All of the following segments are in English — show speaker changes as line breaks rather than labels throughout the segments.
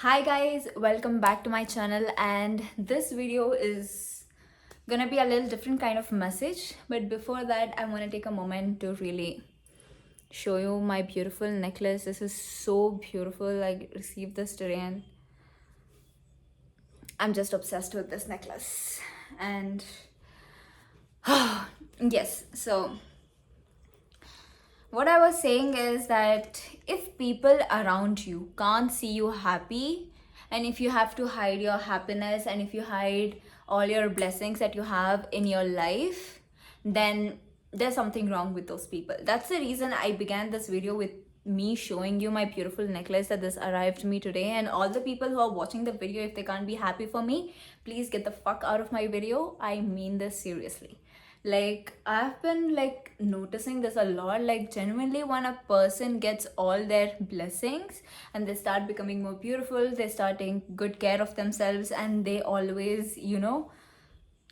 Hi guys, welcome back to my channel, and this video is gonna be a little different kind of message. But before that, I want to take a moment to really show you my beautiful necklace. This is so beautiful. I received this today and I'm just obsessed with this necklace. And yes, so what I was saying is that if people around you can't see you happy, and if you have to hide your happiness, and if you hide all your blessings that you have in your life, then there's something wrong with those people. That's the reason I began this video with me showing you my beautiful necklace that this arrived me today. And all the people who are watching the video, if they can't be happy for me, please get the fuck out of my video. I mean this seriously. Like, I've been like noticing this a lot. Like, genuinely, when a person gets all their blessings and they start becoming more beautiful, they start taking good care of themselves, and they always,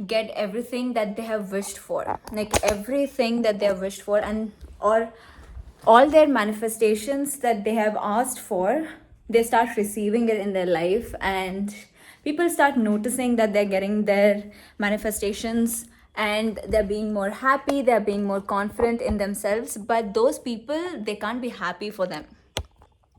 get everything that they have wished for, like everything that they have wished for, and or all their manifestations that they have asked for, they start receiving it in their life. And people start noticing that they're getting their manifestations, and they're being more happy, they're being more confident in themselves. But those people, they can't be happy for them.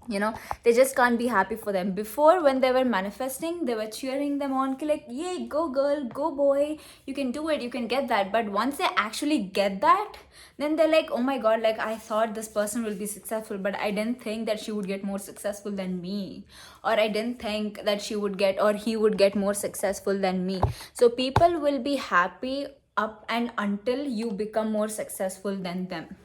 They just can't be happy for them. Before, when they were manifesting, they were cheering them on, like, yay, go girl, go boy, you can do it, you can get that. But once they actually get that, then they're like, oh my god, like, I thought this person will be successful, but I didn't think that she would get more successful than me, or I didn't think that she would get, or he would get more successful than me. So people will be happy up and until you become more successful than them.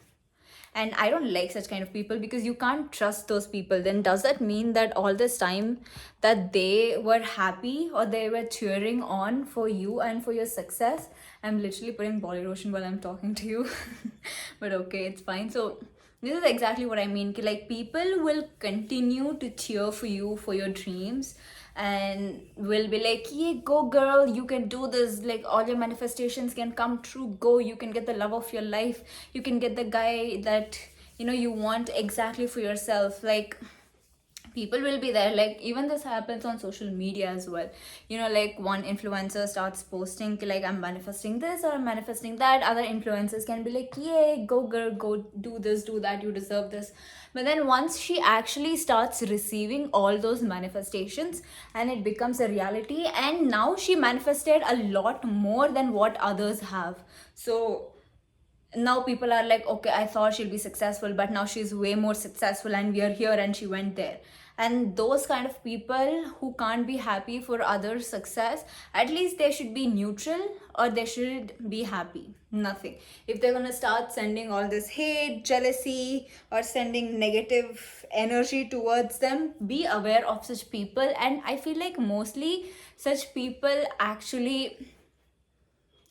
And I don't like such kind of people, because you can't trust those people. Then does that mean that all this time that they were happy, or they were cheering on for you and for your success? I'm literally putting body lotion while I'm talking to you. But okay, it's fine. So this is exactly what I mean. Like, people will continue to cheer for you for your dreams, and will be like, yeah, go girl, you can do this, like, all your manifestations can come true, go, you can get the love of your life, you can get the guy that you want exactly for yourself. Like, people will be there. Like, even this happens on social media as well. Like, one influencer starts posting like, I'm manifesting this or I'm manifesting that. Other influencers can be like, yay, go girl, go do this, do that, you deserve this. But then once she actually starts receiving all those manifestations, and it becomes a reality, and now she manifested a lot more than what others have. So now people are like, okay, I thought she'll be successful, but now she's way more successful, and we are here and she went there. And those kind of people who can't be happy for others' success, at least they should be neutral, or they should be happy. Nothing. If they're gonna start sending all this hate, jealousy, or sending negative energy towards them, be aware of such people. And I feel like mostly such people actually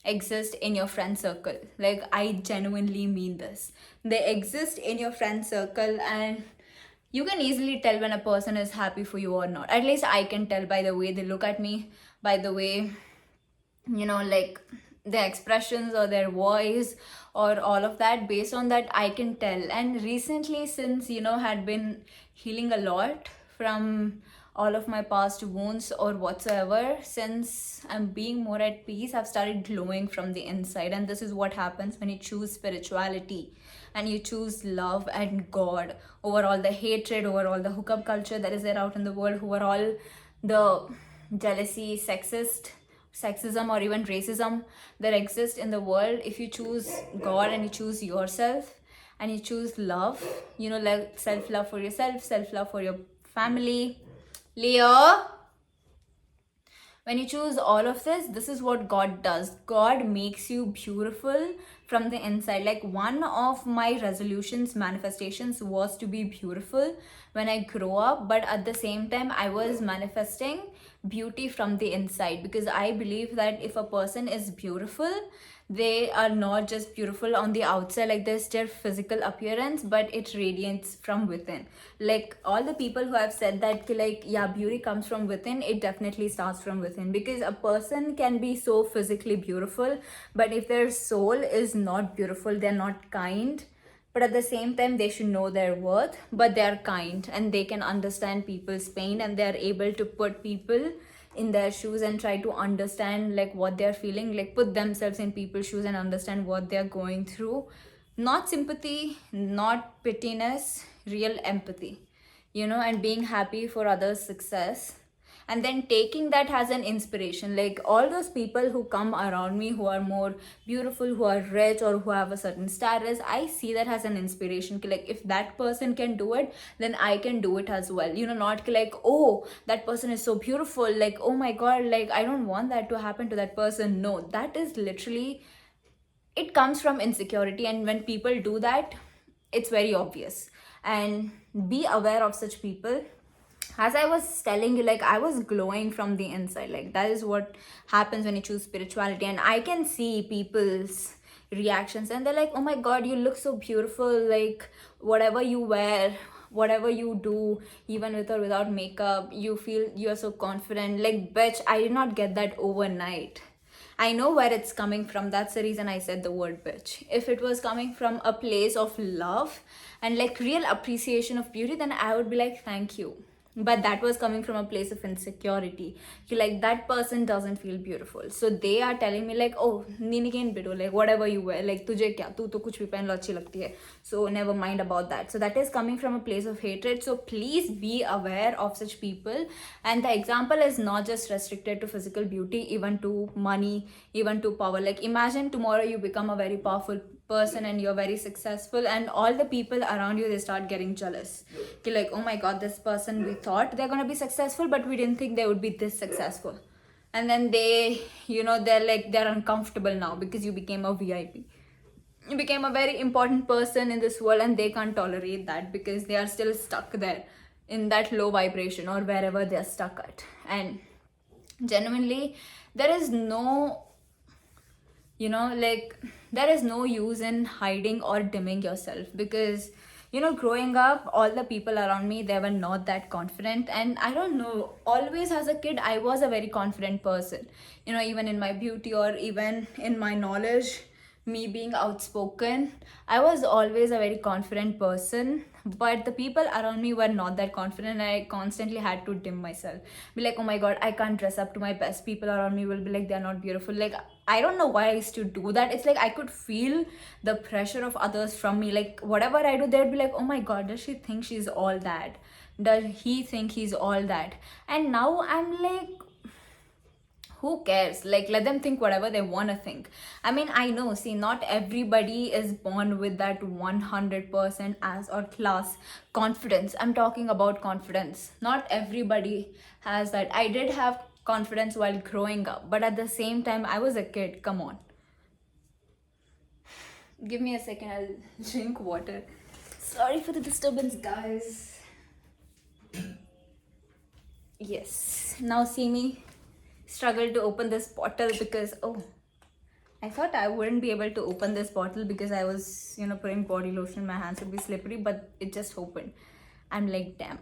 exist in your friend circle. Like, I genuinely mean this. They exist in your friend circle, and you can easily tell when a person is happy for you or not. At least I can tell by the way they look at me, by the way, like, their expressions or their voice or all of that. Based on that, I can tell. And recently, since had been healing a lot from all of my past wounds or whatsoever, since I'm being more at peace, I've started glowing from the inside. And this is what happens when you choose spirituality and you choose love and God over all the hatred, over all the hookup culture that is there out in the world, over all the jealousy, sexism, or even racism that exists in the world. If you choose God and you choose yourself and you choose love, like self-love for yourself, self-love for your family, Leo, when you choose all of this is what God does. God makes you beautiful from the inside. Like, one of my resolutions, manifestations, was to be beautiful when I grow up. But at the same time, I was manifesting beauty from the inside, because I believe that if a person is beautiful, they are not just beautiful on the outside, like there's their physical appearance, but it radiates from within. Like, all the people who have said that, like, yeah, beauty comes from within, it definitely starts from within. Because a person can be so physically beautiful, but if their soul is not beautiful, they're not kind, but at the same time they should know their worth, but they are kind and they can understand people's pain, and they are able to put people in their shoes and try to understand like what they're feeling, like put themselves in people's shoes and understand what they're going through. Not sympathy, not pittiness, real empathy, and being happy for others' success, and then taking that as an inspiration. Like all those people who come around me who are more beautiful, who are rich, or who have a certain status, I see that as an inspiration. Like if that person can do it, then I can do it as well. Not like, oh, that person is so beautiful, like, oh my god, like I don't want that to happen to that person. No, that is literally, it comes from insecurity, and when people do that, it's very obvious. And be aware of such people. As I was telling you, like I was glowing from the inside. Like that is what happens when you choose spirituality. And I can see people's reactions, and they're like, oh my god, you look so beautiful, like whatever you wear, whatever you do, even with or without makeup, you feel you're so confident. Like bitch, I did not get that overnight. I know where it's coming from. That's the reason I said the word bitch. If it was coming from a place of love and like real appreciation of beauty, then I would be like, thank you. But that was coming from a place of insecurity. Like that person doesn't feel beautiful. So they are telling me like, oh, Nini can bido, like whatever you wear, like tujhe kya, tu to kuch bhi pehen lo achhi lagti hai. So never mind about that. So that is coming from a place of hatred. So please be aware of such people. And the example is not just restricted to physical beauty, even to money, even to power. Like imagine tomorrow you become a very powerful person and you're very successful, and all the people around you, they start getting jealous. Like, oh my god, this person, we thought they're gonna be successful, but we didn't think they would be this successful. And then they, they're uncomfortable now because you became a VIP. You became a very important person in this world, and they can't tolerate that because they are still stuck there in that low vibration or wherever they're stuck at. And genuinely, there is no there is no use in hiding or dimming yourself, because growing up, all the people around me, they were not that confident. And I don't know, always as a kid I was a very confident person, even in my beauty or even in my knowledge, me being outspoken, I was always a very confident person. But the people around me were not that confident, and I constantly had to dim myself, be like, oh my god, I can't dress up to my best. People around me will be like, they're not beautiful. Like I don't know why I used to do that. It's like I could feel the pressure of others from me. Like whatever I do, they'd be like, oh my god, does she think she's all that? Does he think he's all that? And now I'm like, who cares? Like let them think whatever they want to think. I mean, I know, see, not everybody is born with that 100% as or class confidence. I'm talking about confidence. Not everybody has that. I did have confidence while growing up, but at the same time I was a kid. Come on, give me a second, I'll drink water. Sorry for the disturbance, guys. Yes, now see me struggle to open this bottle because, oh, I thought I wouldn't be able to open this bottle because I was, putting body lotion, my hands would be slippery, but it just opened. I'm like, damn.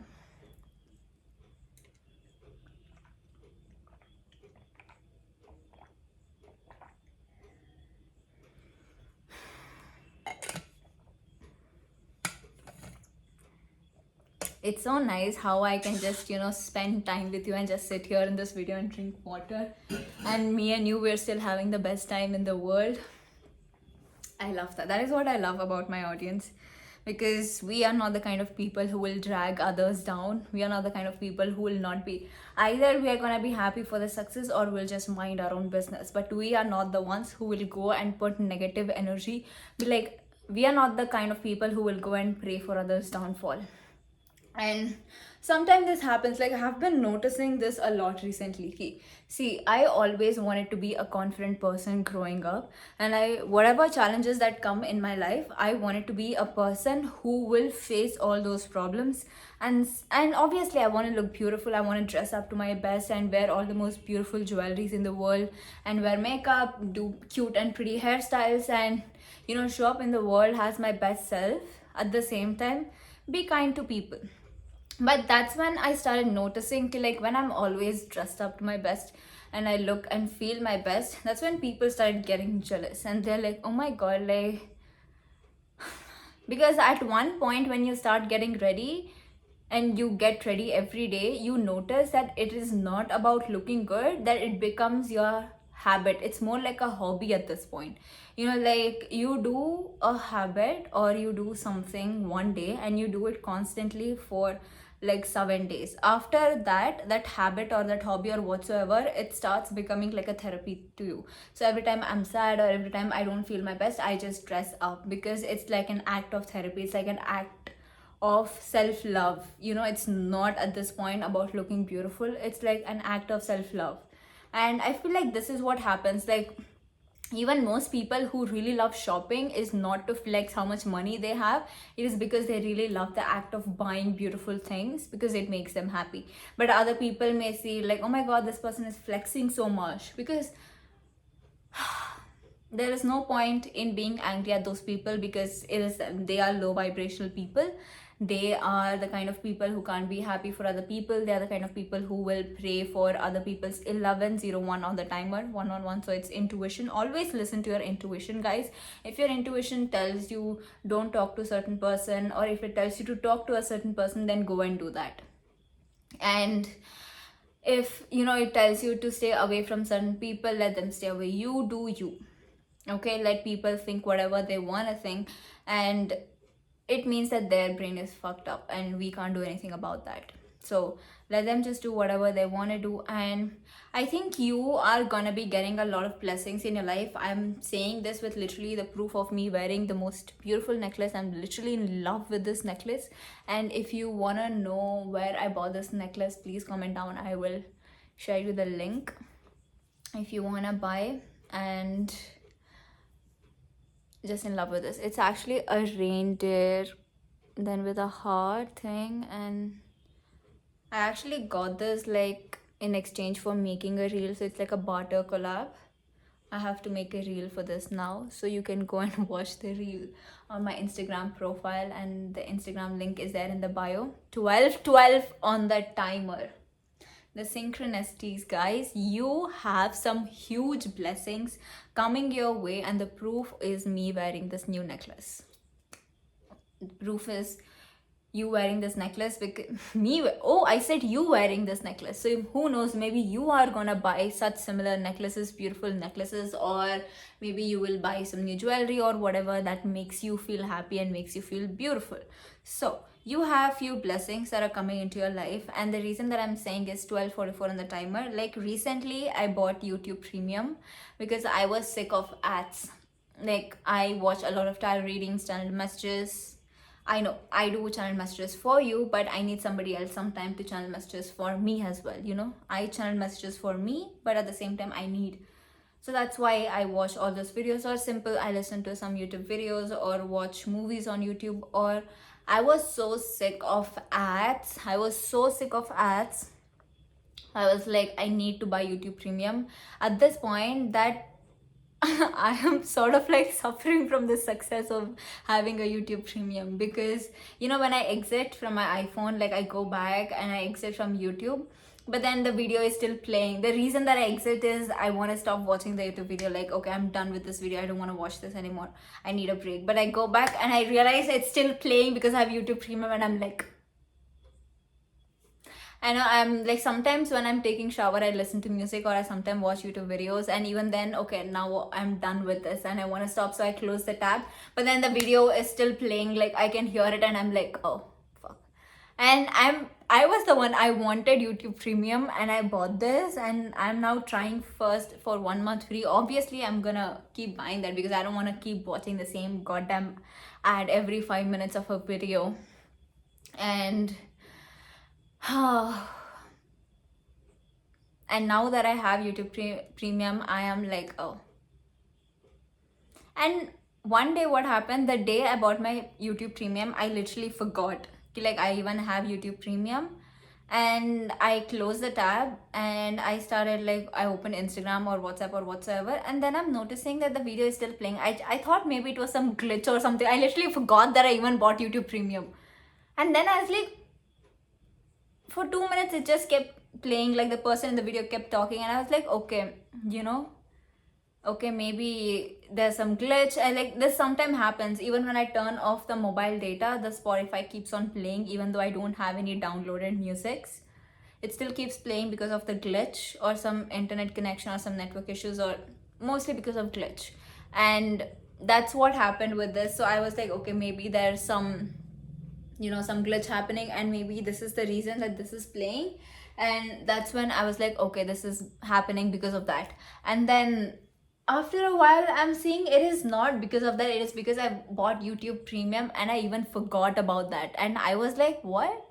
It's so nice how I can just, spend time with you and just sit here in this video and drink water. And me and you, we're still having the best time in the world. I love that. That is what I love about my audience. Because we are not the kind of people who will drag others down. We are not the kind of people who will not be, either we are going to be happy for the success or we'll just mind our own business. But we are not the ones who will go and put negative energy. Like, we are not the kind of people who will go and pray for others' downfall. And sometimes this happens. Like I have been noticing this a lot recently. See, I always wanted to be a confident person growing up, and whatever challenges that come in my life, I wanted to be a person who will face all those problems. And obviously I want to look beautiful. I want to dress up to my best and wear all the most beautiful jewelries in the world, and wear makeup, do cute and pretty hairstyles, and show up in the world as my best self. At the same time, be kind to people. But that's when I started noticing like when I'm always dressed up to my best and I look and feel my best, that's when people started getting jealous, and they're like, oh my god, like Because at one point when you start getting ready and you get ready every day, you notice that it is not about looking good, that it becomes your habit. It's more like a hobby at this point. You know, like you do a habit or you do something one day and you do it constantly for like 7 days. After that, that habit or that hobby or whatsoever, it starts becoming like a therapy to you. So every time I'm sad or every time I don't feel my best, I just dress up because it's like an act of therapy. It's like an act of self love. You know, it's not at this point about looking beautiful, it's like an act of self love. And I feel like this is what happens. Like, even most people who really love shopping is not to flex how much money they have. It is because they really love the act of buying beautiful things because it makes them happy. But other people may see like, oh my god, this person is flexing so much, because there is no point in being angry at those people, because it is, they are low vibrational people. They are the kind of people who can't be happy for other people. They are the kind of people who will pray for other people's 1101 on the timer, 1 on 1. So it's intuition. Always listen to your intuition, guys. If your intuition tells you don't talk to a certain person, or if it tells you to talk to a certain person, then go and do that. And if you know it tells you to stay away from certain people, let them stay away. You do you. Okay, let people think whatever they want to think, and it means that their brain is fucked up and we can't do anything about that. So let them just do whatever they want to do. And I think you are gonna be getting a lot of blessings in your life. I'm saying this with literally the proof of me wearing the most beautiful necklace. I'm literally in love with this necklace. And if you want to know where I bought this necklace, please comment down. I will share you the link if you want to buy. And just in love with this. It's actually a reindeer then with a heart thing, and I actually got this like in exchange for making a reel. So it's like a barter collab. I have to make a reel for this now, so you can go and watch the reel on my Instagram profile, and the Instagram link is there in the bio. 12 on the timer. The synchronicities, guys. You have some huge blessings coming your way, and the proof is me wearing this new necklace. The proof is you wearing this necklace, because I said you wearing this necklace. So who knows, maybe you are gonna buy such similar necklaces, beautiful necklaces, or maybe you will buy some new jewelry or whatever that makes you feel happy and makes you feel beautiful. So you have few blessings that are coming into your life. And the reason that I'm saying is 12:44 on the timer. Like, recently I bought YouTube Premium because I was sick of ads. Like, I watch a lot of tarot readings, channel messages. I know I do channel messages for you, but I need somebody else sometime to channel messages for me as well. You know, I channel messages for me, but at the same time I need. So that's why I watch all those videos. Or simple, I listen to some YouTube videos or watch movies on YouTube. Or I was so sick of ads. I was like, I need to buy YouTube Premium. At this point, that I am sort of like suffering from the success of having a YouTube Premium, because you know, when I exit from my iPhone, like I go back and I exit from YouTube, but then the video is still playing. The reason that I exit is I want to stop watching the YouTube video. Like, okay, I'm done with this video, I don't want to watch this anymore, I need a break. But I go back and I realize it's still playing because I have YouTube Premium, and I'm like, I know, I'm like, sometimes when I'm taking shower, I listen to music, or I sometimes watch YouTube videos, and even then, okay, now I'm done with this and I want to stop, so I close the tab. But then the video is still playing, like I can hear it, and I'm like, oh fuck. And I was the one, I wanted YouTube Premium and I bought this, and I'm now trying first for 1 month free. Obviously I'm gonna keep buying that because I don't want to keep watching the same goddamn ad every 5 minutes of a video. And and now that I have YouTube Premium, I am like, oh. And one day what happened, the day I bought my YouTube Premium, I literally forgot like I even have YouTube Premium. And I closed the tab and I started, like, I opened Instagram or WhatsApp or whatsoever, and then I'm noticing that the video is still playing. I thought maybe it was some glitch or something. I literally forgot that I even bought YouTube Premium. And then I was like, for 2 minutes it just kept playing, like the person in the video kept talking, and I was like, okay, you know, okay, maybe there's some glitch. I like this sometimes happens even when I turn off the mobile data, the Spotify keeps on playing even though I don't have any downloaded musics. It still keeps playing because of the glitch or some internet connection or some network issues, or mostly because of glitch. And that's what happened with this. So I was like, okay, maybe there's some, some glitch happening, and maybe this is the reason that this is playing. And that's when I was like, okay, this is happening because of that. And then after a while, I'm seeing it is not because of that, it is because I bought YouTube Premium, and I even forgot about that. And I was like, what?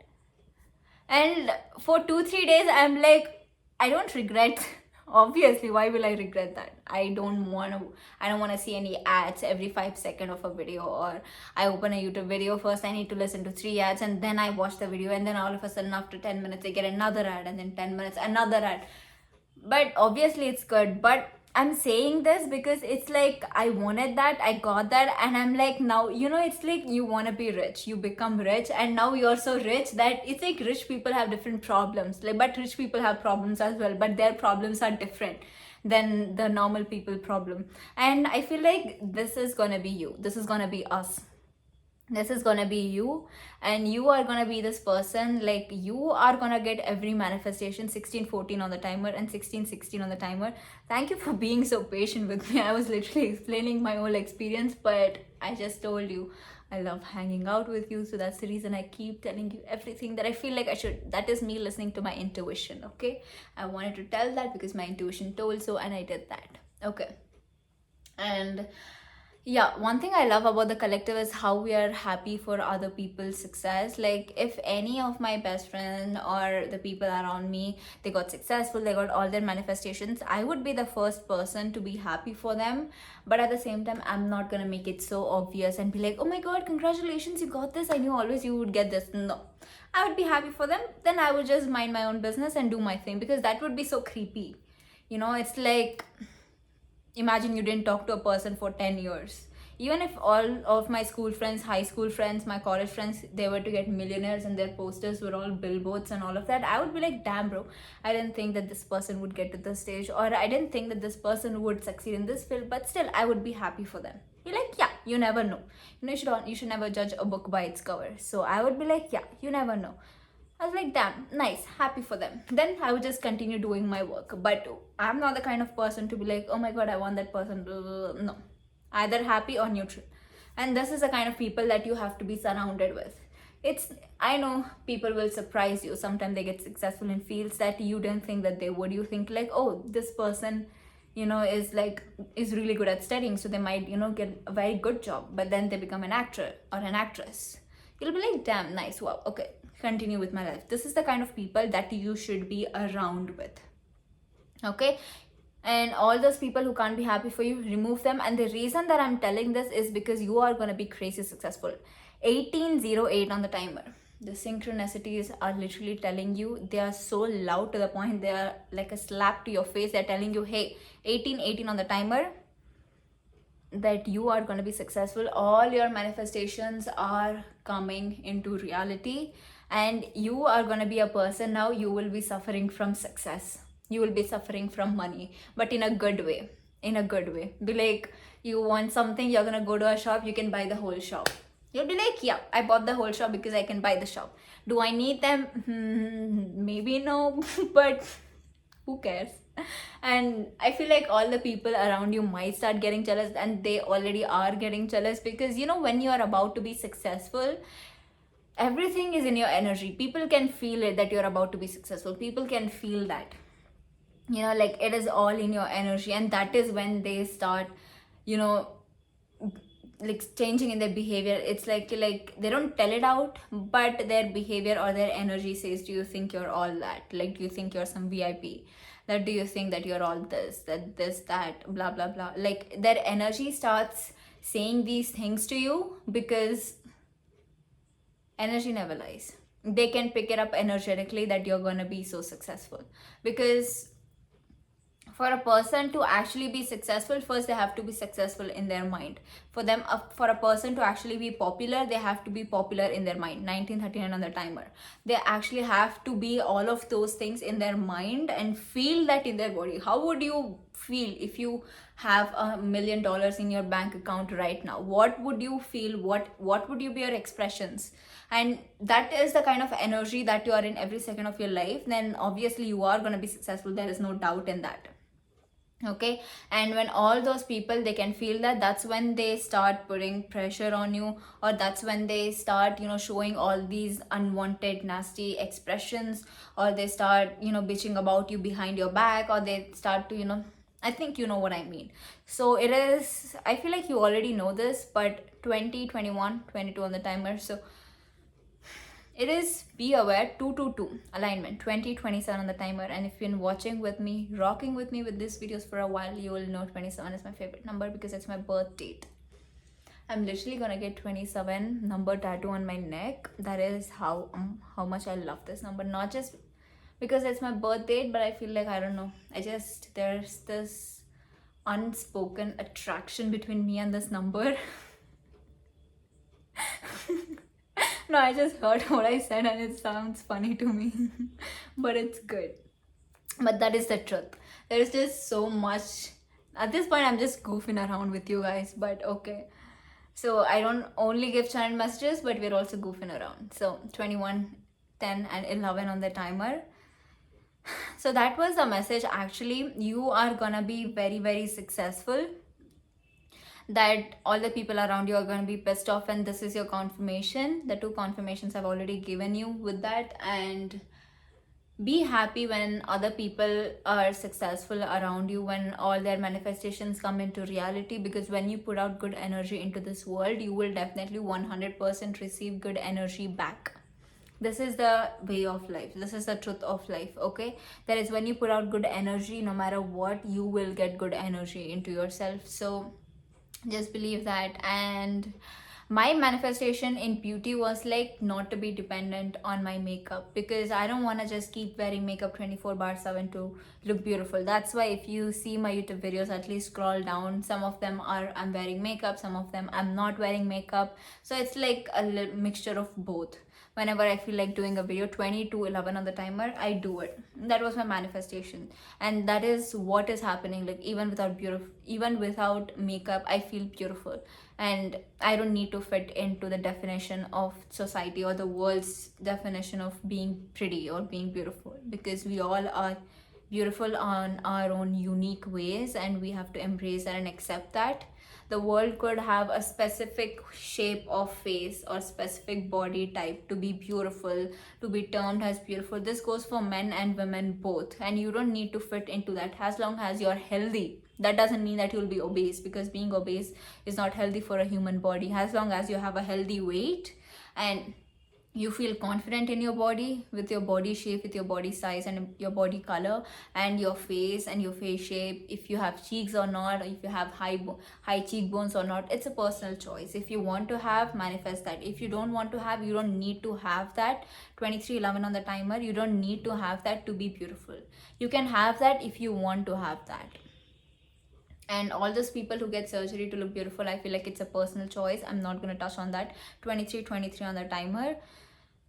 And for 2-3 days I'm like, I don't regret. Obviously, why will I regret that? I don't want to see any ads every 5 seconds of a video, or I open a YouTube video, first I need to listen to 3 ads, and then I watch the video, and then all of a sudden after 10 minutes I get another ad, and then 10 minutes another ad. But obviously it's good. But I'm saying this because it's like I wanted that, I got that, and I'm like, now, it's like you want to be rich, you become rich, and now you're so rich that it's like rich people have different problems, like, but rich people have problems as well, but their problems are different than the normal people problem. And I feel like this is gonna be you, this is gonna be us, this is gonna be you, and you are gonna be this person. Like, you are gonna get every manifestation 16-14 on the timer and 16-16 on the timer. Thank you for being so patient with me. I was literally explaining my whole experience, but I just told you I love hanging out with you, so that's the reason I keep telling you everything that I feel like I should. That is me listening to my intuition. Okay, I wanted to tell that because my intuition told so, and I did that. Okay. And yeah, one thing I love about the collective is how we are happy for other people's success. Like, if any of my best friend or the people around me, they got successful, they got all their manifestations, I would be the first person to be happy for them. But at the same time, I'm not gonna make it so obvious and be like, oh my god, congratulations, you got this, I knew always you would get this. No, I would be happy for them, then I would just mind my own business and do my thing, because that would be so creepy. It's like, imagine you didn't talk to a person for 10 years. Even if all of my school friends, high school friends, my college friends, they were to get millionaires and their posters were all billboards and all of that, I would be like, damn bro, I didn't think that this person would get to this stage, or I didn't think that this person would succeed in this field, but still I would be happy for them. You're like, yeah, you never know. You should never judge a book by its cover. So I would be like, yeah, you never know. I was like, damn, nice, happy for them. Then I would just continue doing my work. But I'm not the kind of person to be like, oh my god, I want that person. No, either happy or neutral. And this is the kind of people that you have to be surrounded with. I know people will surprise you. Sometimes they get successful in fields that you didn't think that they would. You think like, oh, this person, is really good at studying, so they might, get a very good job. But then they become an actor or an actress. You'll be like, damn, nice, wow, okay, continue with my life. This is the kind of people that you should be around with. Okay. And all those people who can't be happy for you, remove them. And the reason that I'm telling this is because you are going to be crazy successful. 1808 on the timer. The synchronicities are literally telling you, they are so loud to the point they are like a slap to your face. They're telling you, hey, 1818 on the timer, that you are going to be successful. All your manifestations are coming into reality, and you are going to be a person now. You will be suffering from success, you will be suffering from money, but in a good way. Be like, you want something, you're going to go to a shop, you can buy the whole shop. You'll be like, yeah, I bought the whole shop because I can buy the shop. Do I need them? Maybe no. But who cares? And I feel like all the people around you might start getting jealous, and they already are getting jealous, because when you are about to be successful, everything is in your energy. People can feel it, that you're about to be successful. People can feel that, like it is all in your energy. And that is when they start, like changing in their behavior. It's like they don't tell it out, but their behavior or their energy says, do you think you're all that? Like, do you think you're some VIP? That do you think that you're all that blah blah blah? Like, their energy starts saying these things to you, because energy never lies. They can pick it up energetically that you're gonna be so successful. Because for a person to actually be successful, first they have to be successful in their mind. For a person to actually be popular, they have to be popular in their mind. 1939 on the timer. They actually have to be all of those things in their mind and feel that in their body. How would you feel if you have $1 million in your bank account right now? What would you feel? What would you be your expressions? And that is the kind of energy that you are in every second of your life, then obviously you are going to be successful. There is no doubt in that. Okay. And when all those people, they can feel that, that's when they start putting pressure on you, or that's when they start, showing all these unwanted nasty expressions, or they start, bitching about you behind your back, or they start to, I think you know what I mean. So it is, I feel like you already know this, but 20, 21, 22 on the timer. So it is, be aware, 222 alignment, 2027 on the timer. And if you've been watching with me, rocking with me with these videos for a while, you will know 27 is my favorite number because it's my birth date. I'm literally gonna get 27 number tattoo on my neck. That is how much I love this number. Not just because it's my birth date, but I feel like, I don't know, there's this unspoken attraction between me and this number. No, I just heard what I said and it sounds funny to me. But it's good. But that is the truth. There is just so much. At this point, I'm just goofing around with you guys, but okay. So I don't only give channel messages, but we're also goofing around. So 21, 10 and 11 on the timer. So that was the message. Actually, you are gonna be very, very successful. That all the people around you are going to be pissed off, and this is your confirmation. The 2 confirmations I've already given you with that. And be happy when other people are successful around you, when all their manifestations come into reality, because when you put out good energy into this world, you will definitely 100% receive good energy back. This is the way of life. This is the truth of life. Okay, that is, when you put out good energy, no matter what, you will get good energy into yourself. So just believe that. And my manifestation in beauty was like not to be dependent on my makeup, because I don't want to just keep wearing makeup 24/7 to look beautiful. That's why if you see my YouTube videos, at least scroll down, some of them are I'm wearing makeup, some of them I'm not wearing makeup. So it's like a mixture of both. Whenever I feel like doing a video, 20 to 11 on the timer, I do it. That was my manifestation, and that is what is happening. Like even without makeup, I feel beautiful, and I don't need to fit into the definition of society or the world's definition of being pretty or being beautiful, because we all are beautiful on our own unique ways, and we have to embrace that and accept that. The world could have a specific shape of face or specific body type to be beautiful, to be termed as beautiful. This goes for men and women both, and you don't need to fit into that as long as you're healthy. That doesn't mean that you'll be obese, because being obese is not healthy for a human body. As long as you have a healthy weight and you feel confident in your body, with your body shape, with your body size and your body color and your face and your face shape, if you have cheeks or not, or if you have high cheekbones or not, it's a personal choice. If you want to have, manifest that. If you don't want to have, you don't need to have that. 2311 on the timer, you don't need to have that to be beautiful. You can have that if you want to have that. And all those people who get surgery to look beautiful, I feel like it's a personal choice. I'm not going to touch on that. 23 on the timer.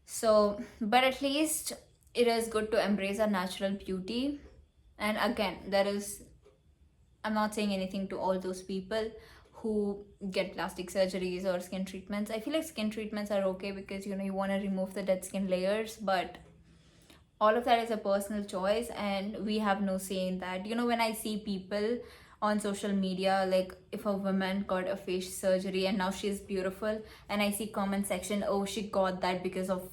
So, but at least it is good to embrace our natural beauty. And again, I'm not saying anything to all those people who get plastic surgeries or skin treatments. I feel like skin treatments are okay because you want to remove the dead skin layers, but all of that is a personal choice and we have no say in that. When I see people on social media, like if a woman got a face surgery and now she's beautiful, and I see comment section, oh, she got that because of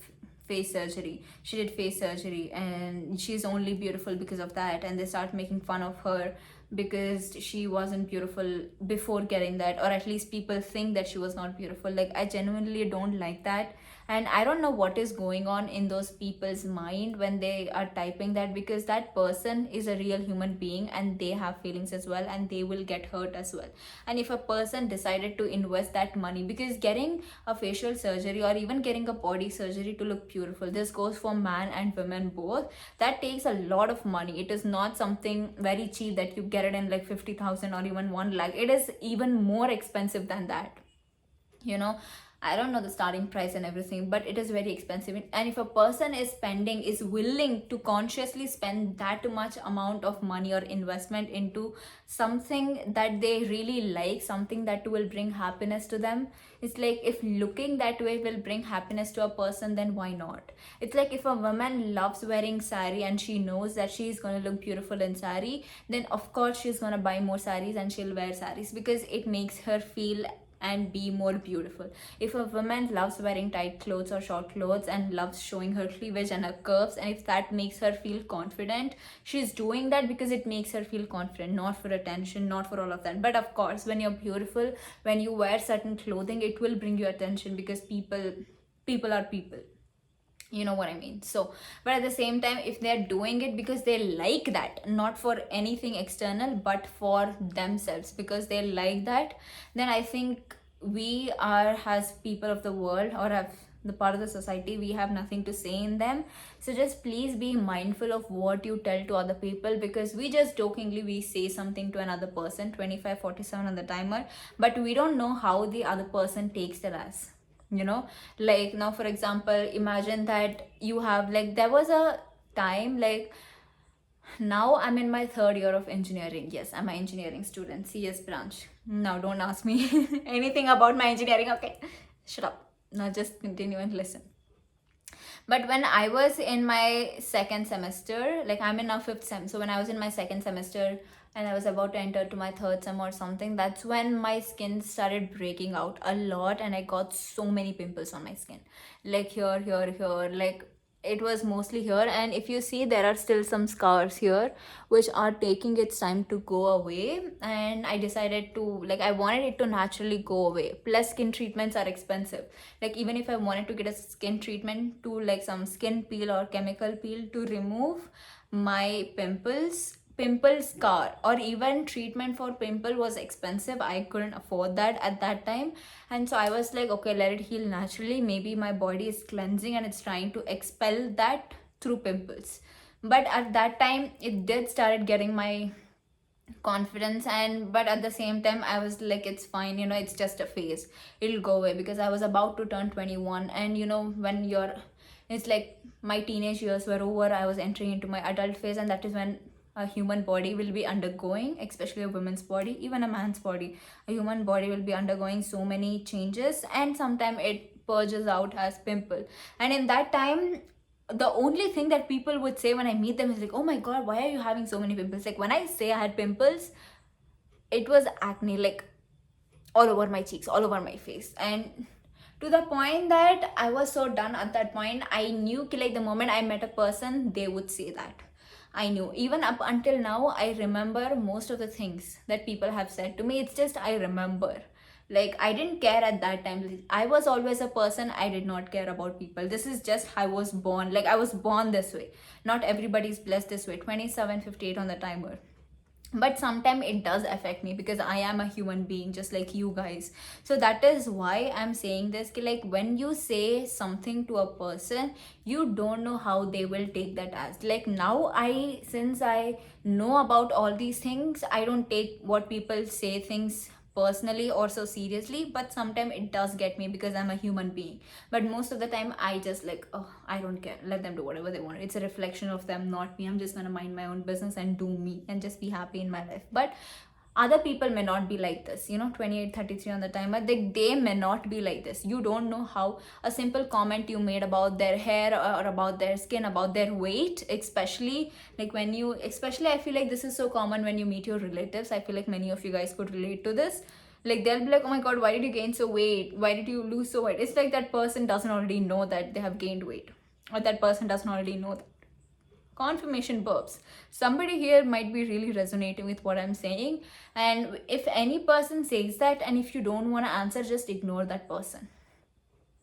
face surgery, she did face surgery and she's only beautiful because of that, and they start making fun of her because she wasn't beautiful before getting that, or at least people think that she was not beautiful. Like, I genuinely don't like that, and I don't know what is going on in those people's mind when they are typing that, because that person is a real human being and they have feelings as well, and they will get hurt as well. And if a person decided to invest that money, because getting a facial surgery or even getting a body surgery to look beautiful, this goes for man and women both, that takes a lot of money. It is not something very cheap that you get it in like 50,000 or even 1 lakh. It is even more expensive than that. I don't know the starting price and everything, but it is very expensive. And if a person is willing to consciously spend that much amount of money or investment into something that they really like, something that will bring happiness to them, it's like if looking that way will bring happiness to a person, then why not? It's like if a woman loves wearing sari and she knows that she's gonna look beautiful in sari, then of course she's gonna buy more saris and she'll wear saris because it makes her feel and be more beautiful. If a woman loves wearing tight clothes or short clothes and loves showing her cleavage and her curves, and if that makes her feel confident, she's doing that because it makes her feel confident, not for attention, not for all of that. But of course, when you're beautiful, when you wear certain clothing, it will bring you attention because people are people, you know what I mean. So but at the same time, if they're doing it because they like that, not for anything external but for themselves because they like that, then I think we are, as people of the world or have the part of the society, we have nothing to say in them. So just please be mindful of what you tell to other people, because we just jokingly we say something to another person, 25:47 on the timer, but we don't know how the other person takes it as, you know. Like now for example, imagine that you have, like there was a time, like now I'm in my third year of engineering. Yes, I'm an engineering student, CS branch. Now don't ask me anything about my engineering, okay? Shut up. Now just continue and listen. But when I was in my second semester, like I'm in now fifth sem, so when I was in my second semester and I was about to enter to my third sem or something, that's when my skin started breaking out a lot and I got so many pimples on my skin. Like here, like it was mostly here, and if you see, there are still some scars here which are taking its time to go away. And I decided to, like, I wanted it to naturally go away. Plus skin treatments are expensive. Like even if I wanted to get a skin treatment to, like some skin peel or chemical peel to remove my pimple scar, or even treatment for pimple was expensive. I couldn't afford that at that time. And so I was like, okay, let it heal naturally. Maybe my body is cleansing and it's trying to expel that through pimples. But at that time it did started getting my confidence, and but at the same time I was like, it's fine, you know, it's just a phase, it'll go away, because I was about to turn 21. And you know, when you're, it's like my teenage years were over, I was entering into my adult phase, and that is when a human body will be undergoing, especially a woman's body, even a man's body, a human body will be undergoing so many changes, and sometimes it purges out as pimple. And in that time, the only thing that people would say when I meet them is like, oh my god, why are you having so many pimples? Like when I say I had pimples, it was acne, like all over my cheeks, all over my face. And to the point that I was so done at that point. I knew like the moment I met a person, they would say that. I knew. Even up until now, I remember most of the things that people have said to me. It's just I remember. Like I didn't care at that time. I was always a person, I did not care about people. This is just I was born. Like I was born this way. Not everybody's blessed this way. 27:58 on the timer. But sometimes it does affect me because I am a human being just like you guys. So that is why I'm saying this, like when you say something to a person, you don't know how they will take that as. Like now, since I know about all these things, I don't take what people say things personally or so seriously. But sometimes it does get me because I'm a human being. But most of the time I just like, oh, I don't care, let them do whatever they want. It's a reflection of them, not me. I'm just gonna mind my own business and do me and just be happy in my life. But other people may not be like this, you know. 28:33 on the timer, they may not be like this. You don't know how a simple comment you made about their hair or about their skin, about their weight, especially like when you, especially I feel like this is so common when you meet your relatives. I feel like many of you guys could relate to this. Like they'll be like, oh my god, why did you gain so weight, why did you lose so weight? It's like that person doesn't already know that they have gained weight, or that person doesn't already know that. Confirmation burps. Somebody here might be really resonating with what I'm saying. And if any person says that, and if you don't want to answer, just ignore that person.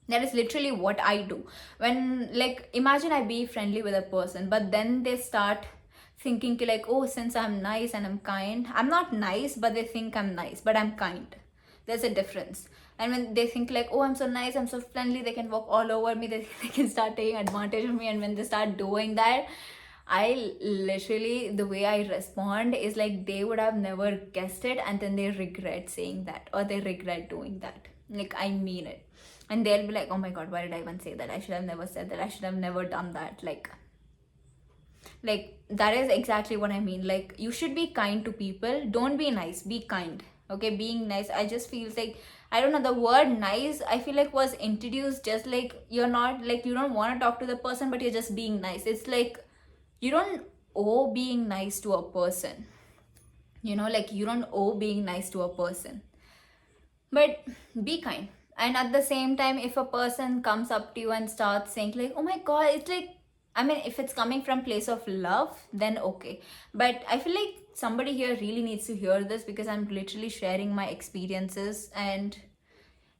That is literally what I do. When, like, imagine I be friendly with a person, but then they start thinking like, oh, since I'm nice and I'm kind, I'm not nice, but they think I'm nice, but I'm kind. There's a difference. And when they think like, oh, I'm so nice, I'm so friendly, they can walk all over me, they can start taking advantage of me. And when they start doing that, I literally, the way I respond is like they would have never guessed it, and then they regret saying that, or they regret doing that. Like I mean it. and they'll be like, oh my god, why did I even say that? I should have never said that. I should have never done that. Like that is exactly what I mean. Like, you should be kind to people. Don't be nice, be kind. Okay, being nice, I just feels like, I don't know, the word nice, I feel like was introduced just like, you're not like, you don't want to talk to the person, but you're just being nice. It's like, you don't owe being nice to a person, you know, like, you don't owe being nice to a person, but be kind. And at the same time, if a person comes up to you and starts saying like, oh my god, it's like, I mean, if it's coming from place of love, then okay. But I feel like somebody here really needs to hear this, because I'm literally sharing my experiences, and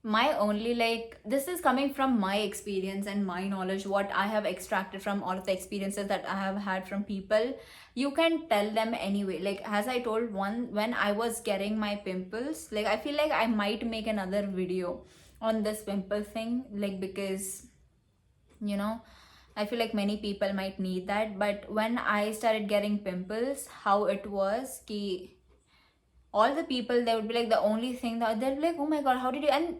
my only, like, this is coming from my experience and my knowledge, what I have extracted from all of the experiences that I have had from people. You can tell them anyway. Like, as I told one, when I was getting my pimples, like, I feel like I might make another video on this pimple thing, like, because, you know, I feel like many people might need that. But when I started getting pimples, how it was ki, all the people, they would be like, the only thing that they'll be like, oh my god, how did you? And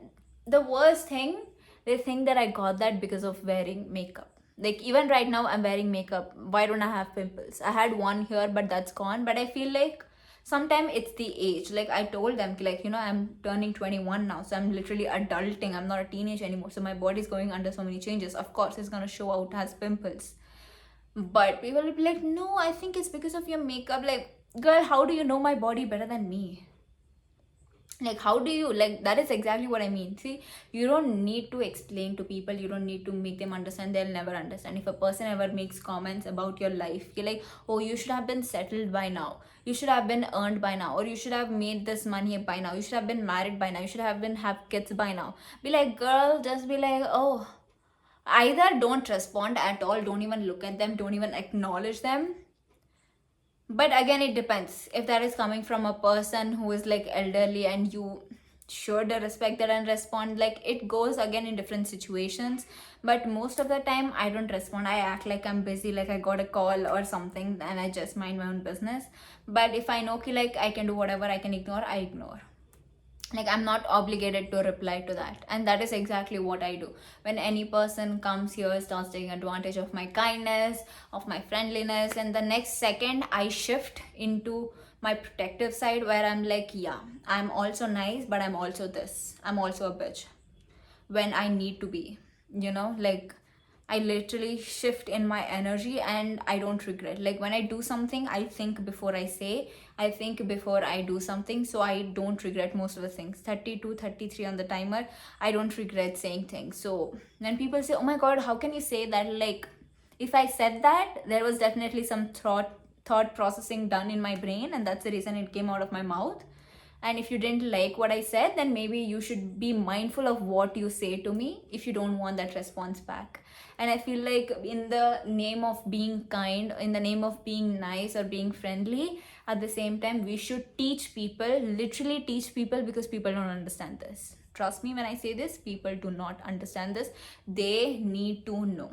the worst thing, they think that I got that because of wearing makeup. Like, even right now I'm wearing makeup, why don't I have pimples? I had one here, but that's gone. But I feel like sometimes it's the age. Like, I told them, like, you know, I'm turning 21 now, so I'm literally adulting, I'm not a teenage anymore, so my body's going under so many changes. Of course it's gonna show out as pimples. But people will be like, no, I think it's because of your makeup. Like, girl, how do you know my body better than me? Like, how do you, like, that is exactly what I mean. See, you don't need to explain to people, you don't need to make them understand. They'll never understand. If a person ever makes comments about your life, you're like, oh, you should have been settled by now, you should have been earned by now, or you should have made this money by now, you should have been married by now, you should have been have kids by now. Be like, girl, just be like, oh, either don't respond at all, don't even look at them, don't even acknowledge them. But again, it depends. If that is coming from a person who is like elderly, and you should respect that and respond, like, it goes again in different situations. But most of the time I don't respond. I act like I'm busy, like I got a call or something, and I just mind my own business. But if I know, okay, like, I can do whatever, I can ignore, I ignore. Like, I'm not obligated to reply to that. And that is exactly what I do. When any person comes here, starts taking advantage of my kindness, of my friendliness, and the next second I shift into my protective side, where I'm like, yeah, I'm also nice, but I'm also this, I'm also a bitch when I need to be, you know. Like, I literally shift in my energy, and I don't regret. Like, when I do something, I think before I say, I think before I do something, so I don't regret most of the things. 32, 33 on the timer, I don't regret saying things. So when people say, oh my god, how can you say that? Like, if I said that, there was definitely some thought processing done in my brain, and that's the reason it came out of my mouth. And if you didn't like what I said, then maybe you should be mindful of what you say to me if you don't want that response back. And I feel like, in the name of being kind, in the name of being nice or being friendly, at the same time, we should teach people, literally teach people, because people don't understand this. Trust me when I say this, people do not understand this. They need to know.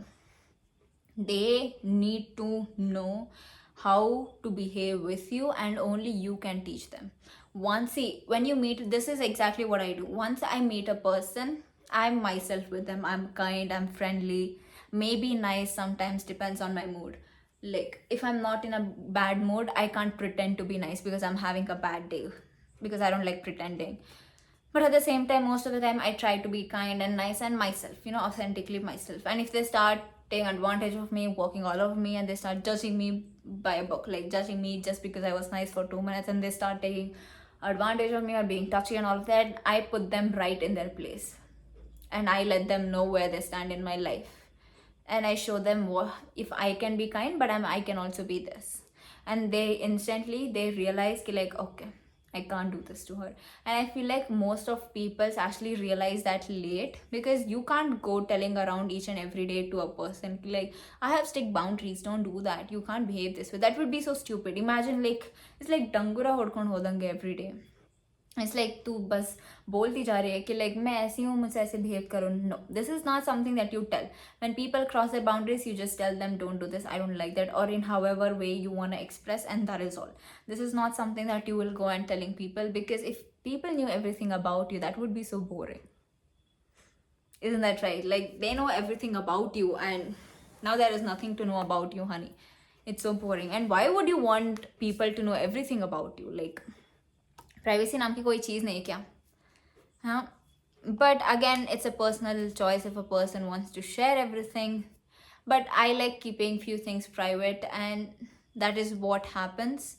They need to know how to behave with you, and only you can teach them. Once, see, when you meet, this is exactly what I do. Once I meet a person, I'm myself with them. I'm kind, I'm friendly, maybe nice, sometimes depends on my mood. Like, if I'm not in a bad mood, I can't pretend to be nice because I'm having a bad day, because I don't like pretending. But at the same time, most of the time I try to be kind and nice and myself, you know, authentically myself. And if they start taking advantage of me, walking all over me, and they start judging me by a book, like judging me just because I was nice for 2 minutes, and they start taking advantage of me or being touchy and all of that, I put them right in their place, and I let them know where they stand in my life. And I show them what, if I can be kind, but I can also be this. And they instantly, they realize ki, like, okay, I can't do this to her. And I feel like most of people actually realize that late, because you can't go telling around each and every day to a person like, I have strict boundaries, don't do that, you can't behave this way. That would be so stupid. Imagine, like, it's like dangura hodkon hodange every day. It's like तू बस बोलती जा रही है कि like मैं ऐसी हूँ, मुझसे ऐसे behave करो. No, this is not something that you tell. When people cross their boundaries, you just tell them, don't do this, I don't like that, or in however way you want to express, and that is all. This is not something that you will go and telling people, because if people knew everything about you, that would be so boring. Isn't that right? Like, they know everything about you, and now there is nothing to know about you, honey. It's so boring. And why would you want people to know everything about you? Like, privacy नाम की कोई चीज़ नहीं क्या? Huh? But again, it's a personal choice if a person wants to share everything. But I like keeping few things private, and that is what happens.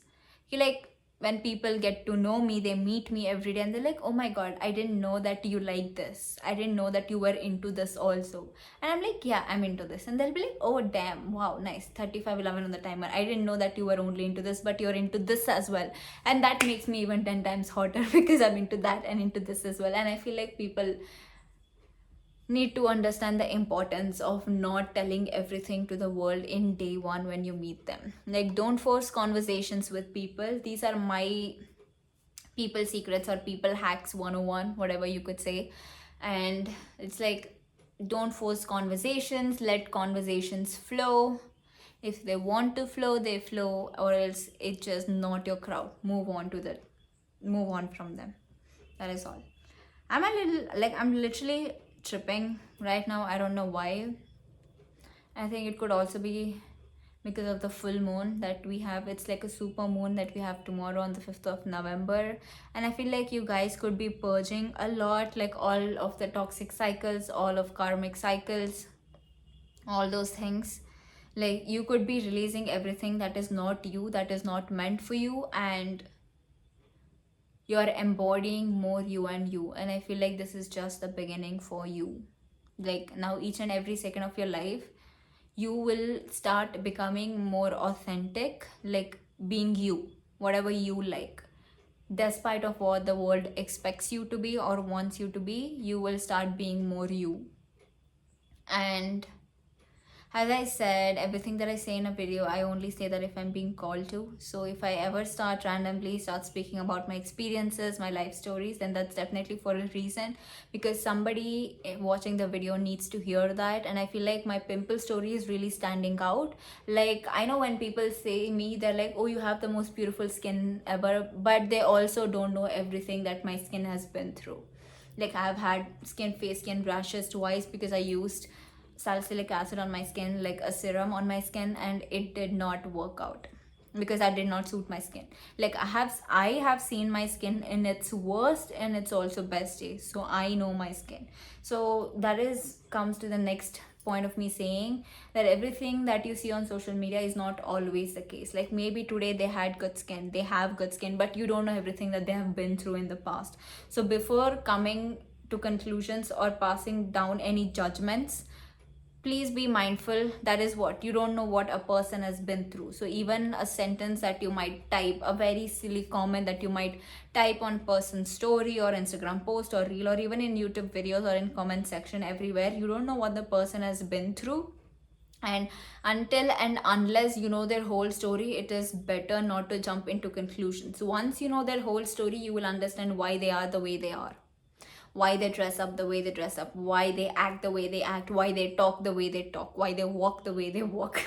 You like, when people get to know me, they meet me every day and they're like, oh my god, I didn't know that you like this. I didn't know that you were into this also. And I'm like, yeah, I'm into this. And they'll be like, oh damn, wow, nice. 3511 on the timer. I didn't know that you were only into this, but you're into this as well. And that makes me even 10 times hotter because I'm into that and into this as well. And I feel like people need to understand the importance of not telling everything to the world in day one when you meet them. Like, don't force conversations with people. These are my people secrets or people hacks 101, whatever you could say. And it's like, don't force conversations, let conversations flow. If they want to flow, they flow, or else it's just not your crowd. Move on from them. That is all. I'm literally tripping right now. I don't know why. I think it could also be because of the full moon that we have. It's like a super moon that we have tomorrow on the 5th of November. And I feel like you guys could be purging a lot, like all of the toxic cycles, all of karmic cycles, all those things. Like, you could be releasing everything that is not you, that is not meant for you, and you're embodying more you and you. And I feel like this is just the beginning for you. Like, now each and every second of your life, you will start becoming more authentic, like being you, whatever you like. Despite of what the world expects you to be or wants you to be, you will start being more you. And as I said, everything that I say in a video, I only say that if I'm being called to. So if I ever randomly start speaking about my experiences, my life stories, then that's definitely for a reason, because somebody watching the video needs to hear that. And I feel like my pimple story is really standing out. Like, I know when people say me, they're like, oh, you have the most beautiful skin ever, but they also don't know everything that my skin has been through. Like, I've had face skin rashes twice because I used salicylic acid on my skin, like a serum on my skin, and it did not work out because that did not suit my skin. Like, I have seen my skin in its worst and its also best days, so I know my skin. So that is comes to the next point of me saying that everything that you see on social media is not always the case. Like, maybe today they had good skin, they have good skin, but you don't know everything that they have been through in the past. So before coming to conclusions or passing down any judgments, please be mindful. That is what you don't know what a person has been through. So even a sentence that you might type, a very silly comment that you might type on person's story or Instagram post or reel, or even in YouTube videos or in comment section, everywhere, you don't know what the person has been through. And until and unless you know their whole story, it is better not to jump into conclusions. Once you know their whole story, you will understand why they are the way they are, why they dress up the way they dress up, why they act the way they act, why they talk the way they talk, why they walk the way they walk.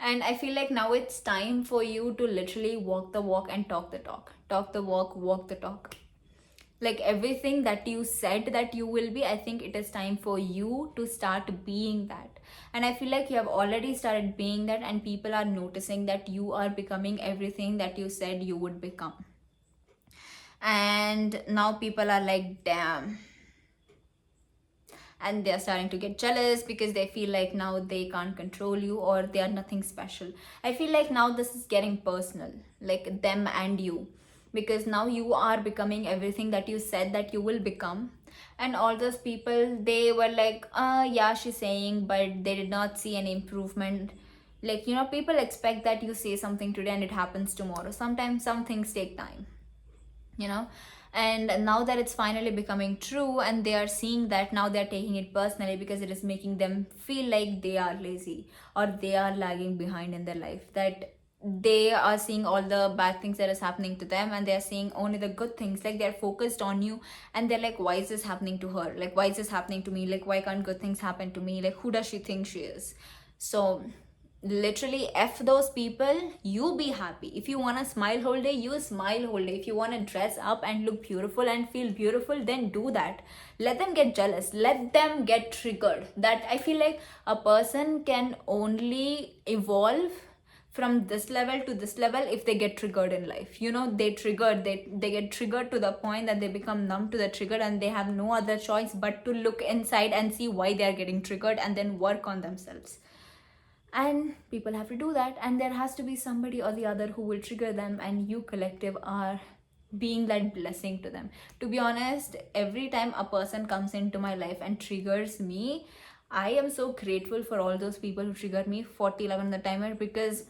And I feel like now it's time for you to literally walk the walk and talk the talk. Talk the walk the talk. Like, everything that you said that you will be, I think it is time for you to start being that. And I feel like you have already started being that, and people are noticing that you are becoming everything that you said you would become. And now people are like, damn, and they're starting to get jealous because they feel like now they can't control you or they are nothing special. I feel like now this is getting personal, like them and you, because now you are becoming everything that you said that you will become. And all those people, they were like, yeah, she's saying, but they did not see any improvement. Like, people expect that you say something today and it happens tomorrow. Sometimes some things take time, and now that it's finally becoming true and they are seeing that, now they're taking it personally because it is making them feel like they are lazy or they are lagging behind in their life, that they are seeing all the bad things that is happening to them and they're seeing only the good things. Like, they're focused on you and they're like, why is this happening to her? Like, why is this happening to me? Like, why can't good things happen to me? Like, who does she think she is? So literally F those people. You be happy. If you want to smile whole day, you smile whole day. If you want to dress up and look beautiful and feel beautiful, then do that. Let them get jealous, let them get triggered. That I feel like a person can only evolve from this level to this level if they get triggered in life. You know, they get triggered to the point that they become numb to the trigger, and they have no other choice but to look inside and see why they are getting triggered and then work on themselves. And people have to do that, and there has to be somebody or the other who will trigger them, and you collective are being that blessing to them. To be honest, every time a person comes into my life and triggers me, I am so grateful for all those people who trigger me. 4011 the timer, because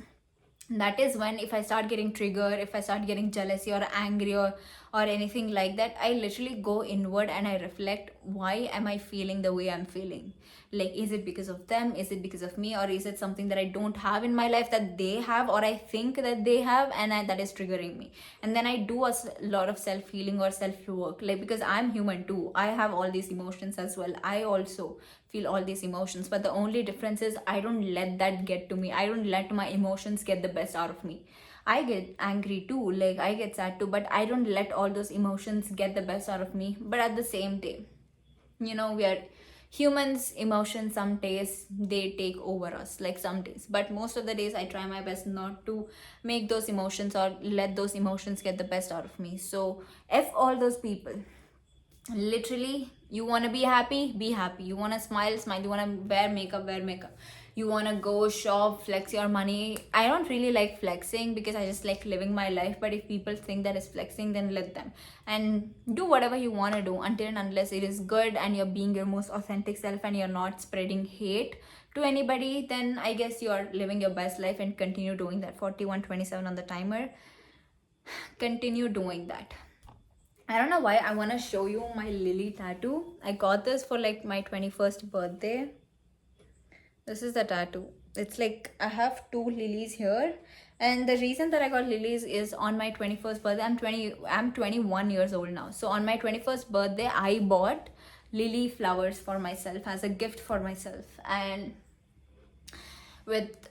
that is when, if I start getting triggered, if I start getting jealousy or angry or anything like that, I literally go inward and I reflect, why am I feeling the way I'm feeling? Like, is it because of them, is it because of me, or is it something that I don't have in my life that they have, or I think that they have, and that is triggering me? And then I do a lot of self healing or self work, like, because I'm human too, I have all these emotions as well. I also feel all these emotions, but the only difference is I don't let that get to me. I don't let my emotions get the best out of me. I get angry too, like I get sad too, but I don't let all those emotions get the best out of me. But at the same day, you know, we are humans. Emotions, some days they take over us, like some days, but most of the days I try my best not to make those emotions or let those emotions get the best out of me. So if all those people, literally, you want to be happy, be happy. You want to smile, smile. You want to wear makeup, wear makeup. You want to go shop, flex your money. I don't really like flexing because I just like living my life, but if people think that is flexing, then let them, and do whatever you want to do until and unless it is good and you're being your most authentic self and you're not spreading hate to anybody. Then I guess you're living your best life, and continue doing that. 4127 on the timer, continue doing that. I don't know why I want to show you my lily tattoo. I got this for like my 21st birthday. This is the tattoo. It's like I have two lilies here. And the reason that I got lilies is on my 21st birthday. I'm 21 years old now. So on my 21st birthday, I bought lily flowers for myself as a gift for myself. And with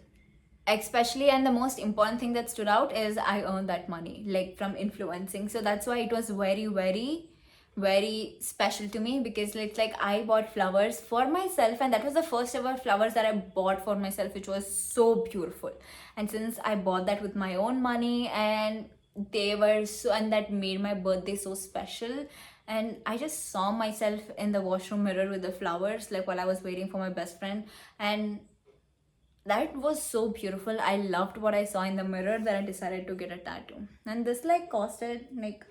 especially, and the most important thing that stood out is I earned that money, like from influencing. So that's why it was very, very, very special to me, because it's like I bought flowers for myself, and that was the first ever flowers that I bought for myself, which was so beautiful. And since I bought that with my own money, and they were so, and that made my birthday so special. And I just saw myself in the washroom mirror with the flowers, like while I was waiting for my best friend, and that was so beautiful. I loved what I saw in the mirror, that I decided to get a tattoo. And this like costed like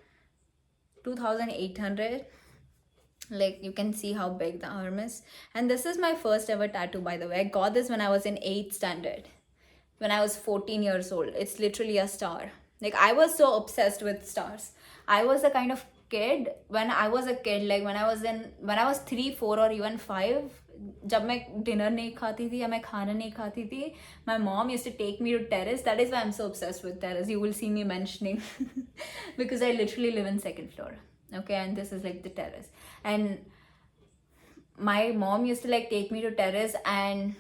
2,800. Like, you can see how big the arm is. And this is my first ever tattoo, by the way. I got this when I was in 8th standard, when I was 14 years old. It's literally a star. Like, I was so obsessed with stars. I was the kind of kid, when I was a kid, like when I was 3, 4 or even 5, जब मैं dinner नहीं खाती थी या मैं खाना नहीं खाती थी, my mom used to take me to terrace. That is why I'm so obsessed with terrace. You will see me mentioning because I literally live in 2nd floor. Okay, and this is like the terrace. And my mom used to like take me to terrace, and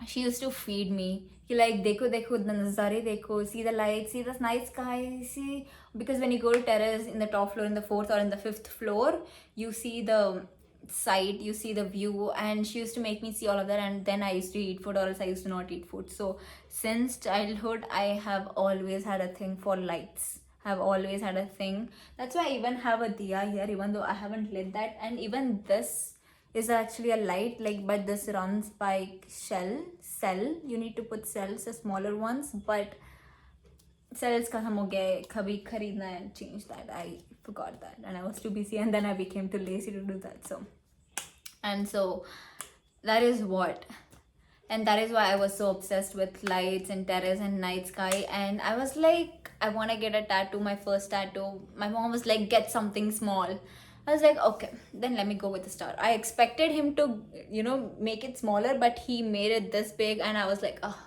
she used to feed me. Like, dekho, dekho, the nazare dekho, see the lights, see the night sky, see. Because when you go to terrace in the top floor, in the 4th or in the 5th floor, you see the sight, you see the view. And she used to make me see all of that, and then I used to eat food, or else I used to not eat food. So since childhood, I have always had a thing for lights. Have always had a thing. That's why I even have a diya here, even though I haven't lit that. And even this is actually a light, like, but this runs by cell. You need to put cells, the smaller ones, but cells khatam ho gaye, kabhi kharidna and change that. I forgot that, and I was too busy, and then I became too lazy to do that. So that is what. And that is why I was so obsessed with lights and terrace and night sky. And I was like, I want to get a tattoo, my first tattoo. My mom was like, get something small. I was like, okay, then let me go with the star. I expected him to, make it smaller, but he made it this big, and I was like, oh,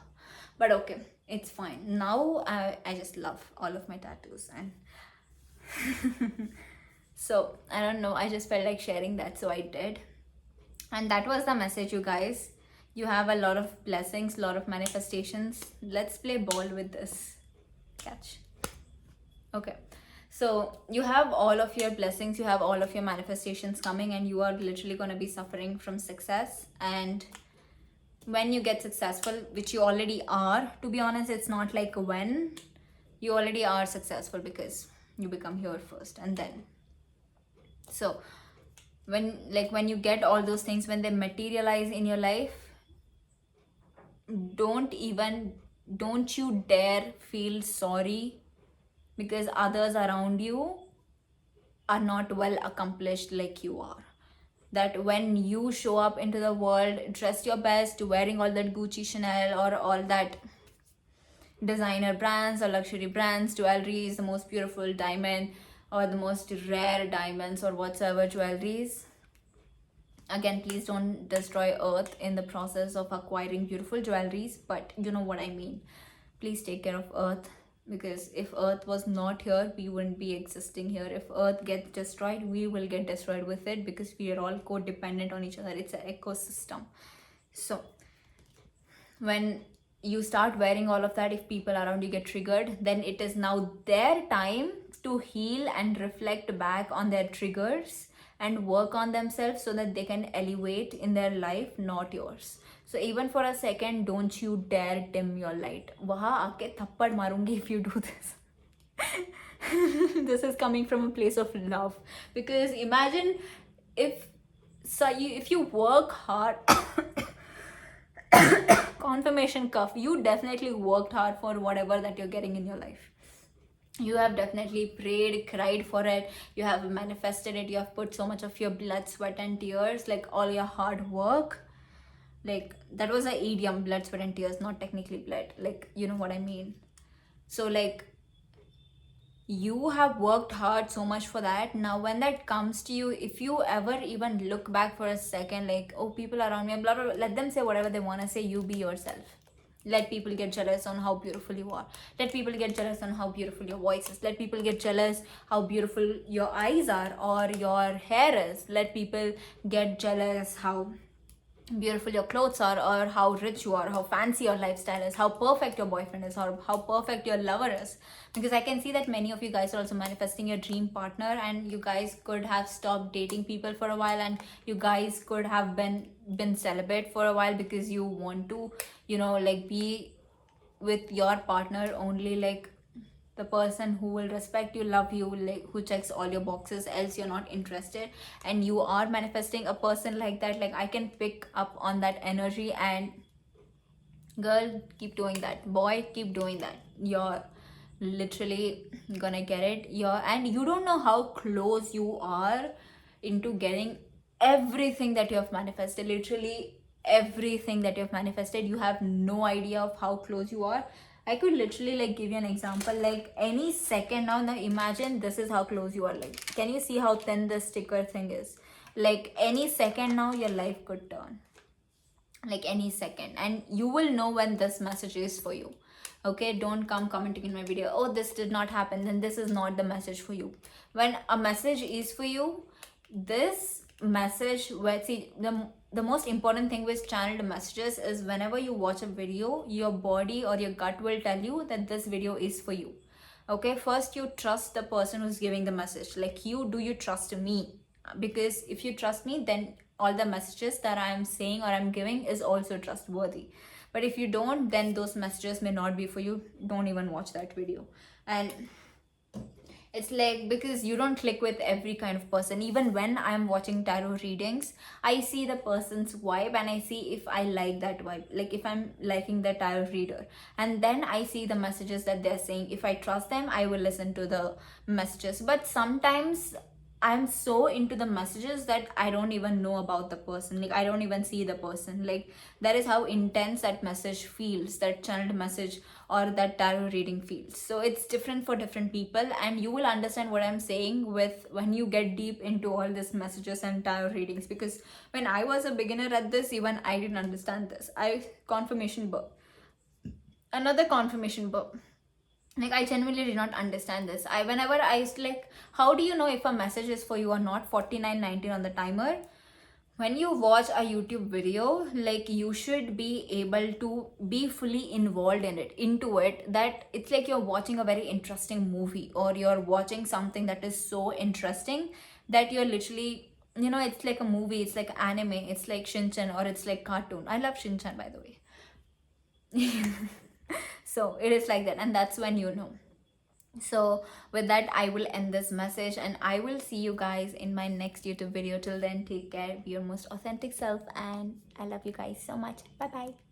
but okay, it's fine. Now I just love all of my tattoos. And so I don't know, I just felt like sharing that, so I did. And that was the message, you guys. You have a lot of blessings, a lot of manifestations. Let's play ball with this. Catch. Okay. So you have all of your blessings, you have all of your manifestations coming, and you are literally going to be suffering from success. And when you get successful, which you already are, to be honest, it's not like when, you already are successful because you become here first and then. So when you get all those things, when they materialize in your life, don't you dare feel sorry because others around you are not well accomplished like you are. That when you show up into the world dressed your best, wearing all that Gucci, Chanel, or all that designer brands or luxury brands, jewelries, the most beautiful diamond or the most rare diamonds or whatsoever jewelries, again, please don't destroy earth in the process of acquiring beautiful jewelries, but you know what I mean. Please take care of earth, because if earth was not here, we wouldn't be existing here. If earth gets destroyed, we will get destroyed with it, because we are all codependent on each other. It's an ecosystem. So when you start wearing all of that, if people around you get triggered, then it is now their time to heal and reflect back on their triggers and work on themselves so that they can elevate in their life, not yours. So even for a second, don't you dare dim your light. Wahan aake thappad marungi if you do this. This is coming from a place of love, because imagine if you work hard. Confirmation cuff, you definitely worked hard for whatever that you're getting in your life. You have definitely prayed, cried for it, you have manifested it, you have put so much of your blood, sweat and tears, like all your hard work. Like that was a idiom, blood, sweat and tears, not technically blood, like you know what I mean. So like you have worked hard so much for that. Now when that comes to you, if you ever even look back for a second, like, oh, people around me, blah blah blah, let them say whatever they want to say, you be yourself. Let people get jealous on how beautiful you are. Let people get jealous on how beautiful your voice is. Let people get jealous how beautiful your eyes are or your hair is. Let people get jealous how beautiful your clothes are, or how rich you are, how fancy your lifestyle is, how perfect your boyfriend is, or how perfect your lover is. Because I can see that many of you guys are also manifesting your dream partner, and you guys could have stopped dating people for a while, and you guys could have been celibate for a while because you want to, you know, like be with your partner only, like the person who will respect you, love you, like who checks all your boxes, else you're not interested. And you are manifesting a person like that. Like I can pick up on that energy. And girl, keep doing that. Boy, keep doing that. You're literally gonna get it. And you don't know how close you are into getting everything that you have manifested. Literally everything that you have manifested, you have no idea of how close you are. I could literally like give you an example, like any second now imagine this is how close you are. Like, can you see how thin this sticker thing is? Like any second now your life could turn, like any second, and you will know when this message is for you. Okay, don't come commenting in my video, oh, this did not happen, then this is not the message for you. When a message is for you, this message, where see, the most important thing with channeled messages is whenever you watch a video, your body or your gut will tell you that this video is for you. Okay, first you trust the person who's giving the message. Like, do you trust me? Because if you trust me, then all the messages that I'm saying or I'm giving is also trustworthy. But if you don't, then those messages may not be for you. Don't even watch that video. And it's like, because you don't click with every kind of person. Even when I'm watching tarot readings, I see the person's vibe and I see if I like that vibe, like if I'm liking the tarot reader, and then I see the messages that they're saying. If I trust them, I will listen to the messages. But sometimes I'm so into the messages that I don't even know about the person. Like I don't even see the person. Like that is how intense that message feels, that channeled message or that tarot reading feels. So it's different for different people, and you will understand what I'm saying with when you get deep into all these messages and tarot readings. Because when I was a beginner at this, even I didn't understand this. Confirmation burp. Another confirmation burp. Like I genuinely did not understand this. Whenever I used to like, how do you know if a message is for you or not? 49.19 on the timer. when you watch a YouTube video, like you should be able to be fully involved in it, into it, that it's like you're watching a very interesting movie, or you're watching something that is so interesting that you're literally, you know, it's like a movie, it's like anime, it's like Shinchan, or it's like cartoon. I love Shinchan, by the way. So it is like that, and that's when you know. So with that, I will end this message, and I will see you guys in my next YouTube video. Till then, take care, be your most authentic self, and I love you guys so much. Bye bye.